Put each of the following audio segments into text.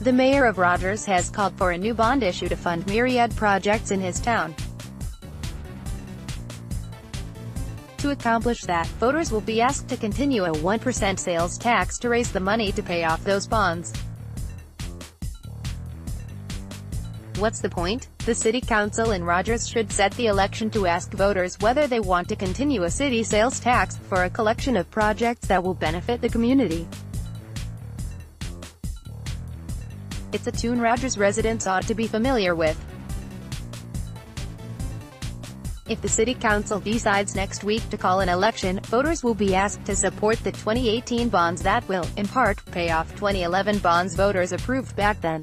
The mayor of Rogers has called for a new bond issue to fund myriad projects in his town. To accomplish that, voters will be asked to continue a 1% sales tax to raise the money to pay off those bonds. What's the point? The city council in Rogers should set the election to ask voters whether they want to continue a city sales tax for a collection of projects that will benefit the community. It's a tune Rogers residents ought to be familiar with. If the city council decides next week to call an election, voters will be asked to support the 2018 bonds that will, in part, pay off 2011 bonds voters approved back then.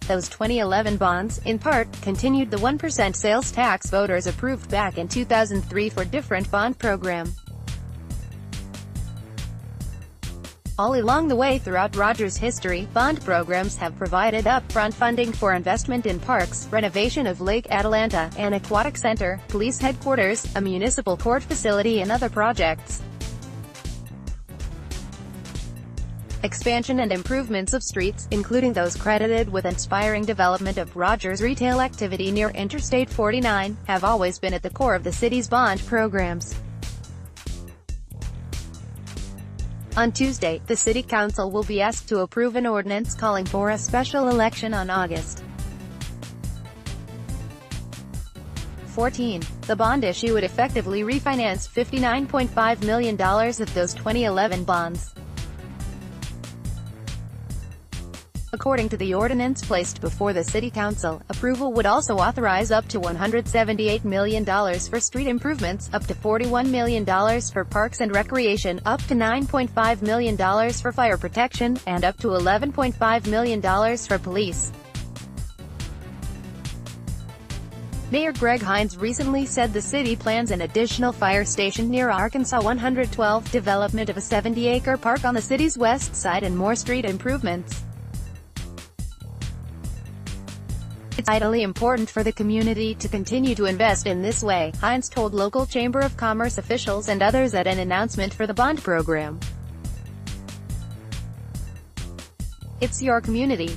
Those 2011 bonds, in part, continued the 1% sales tax voters approved back in 2003 for different bond program. All along the way throughout Rogers' history, bond programs have provided upfront funding for investment in parks, renovation of Lake Atalanta, an aquatic center, police headquarters, a municipal court facility and other projects. Expansion and improvements of streets, including those credited with inspiring development of Rogers' retail activity near Interstate 49, have always been at the core of the city's bond programs. On Tuesday, the City Council will be asked to approve an ordinance calling for a special election on August 14. The bond issue would effectively refinance $59.5 million of those 2011 bonds. According to the ordinance placed before the City Council, approval would also authorize up to $178 million for street improvements, up to $41 million for parks and recreation, up to $9.5 million for fire protection, and up to $11.5 million for police. Mayor Greg Hines recently said the city plans an additional fire station near Arkansas 112, development of a 70-acre park on the city's west side and more street improvements. It's vitally important for the community to continue to invest in this way, Hines told local Chamber of Commerce officials and others at an announcement for the bond program. It's your community.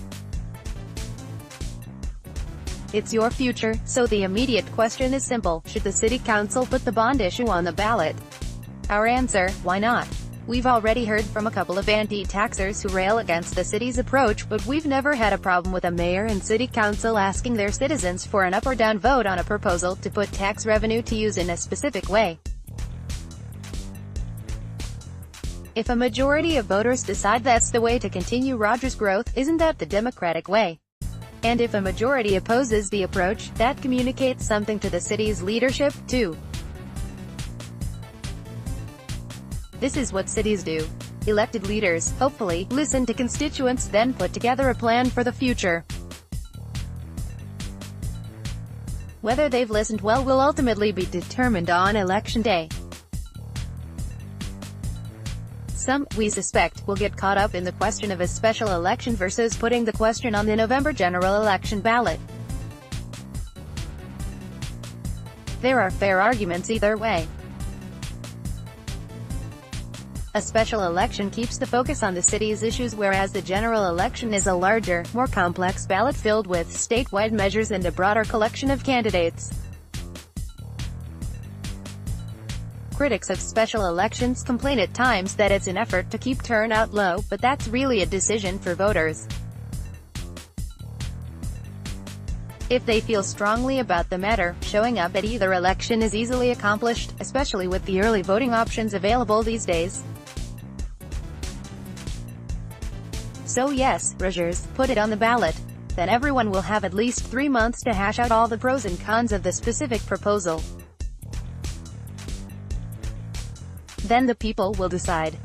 It's your future, so the immediate question is simple: should the City Council put the bond issue on the ballot? Our answer: why not? We've already heard from a couple of anti-taxers who rail against the city's approach, but we've never had a problem with a mayor and city council asking their citizens for an up or down vote on a proposal to put tax revenue to use in a specific way. If a majority of voters decide that's the way to continue Rogers' growth, isn't that the democratic way? And if a majority opposes the approach, that communicates something to the city's leadership, too. This is what cities do. Elected leaders, hopefully, listen to constituents, then put together a plan for the future. Whether they've listened well will ultimately be determined on Election Day. Some, we suspect, will get caught up in the question of a special election versus putting the question on the November general election ballot. There are fair arguments either way. A special election keeps the focus on the city's issues, whereas the general election is a larger, more complex ballot filled with statewide measures and a broader collection of candidates. Critics of special elections complain at times that it's an effort to keep turnout low, but that's really a decision for voters. If they feel strongly about the matter, showing up at either election is easily accomplished, especially with the early voting options available these days. So yes, Rogers, put it on the ballot. Then everyone will have at least 3 months to hash out all the pros and cons of the specific proposal. Then the people will decide.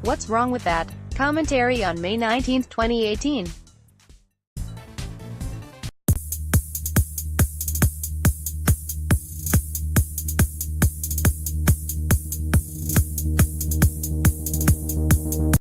What's wrong with that? Commentary on May 19, 2018.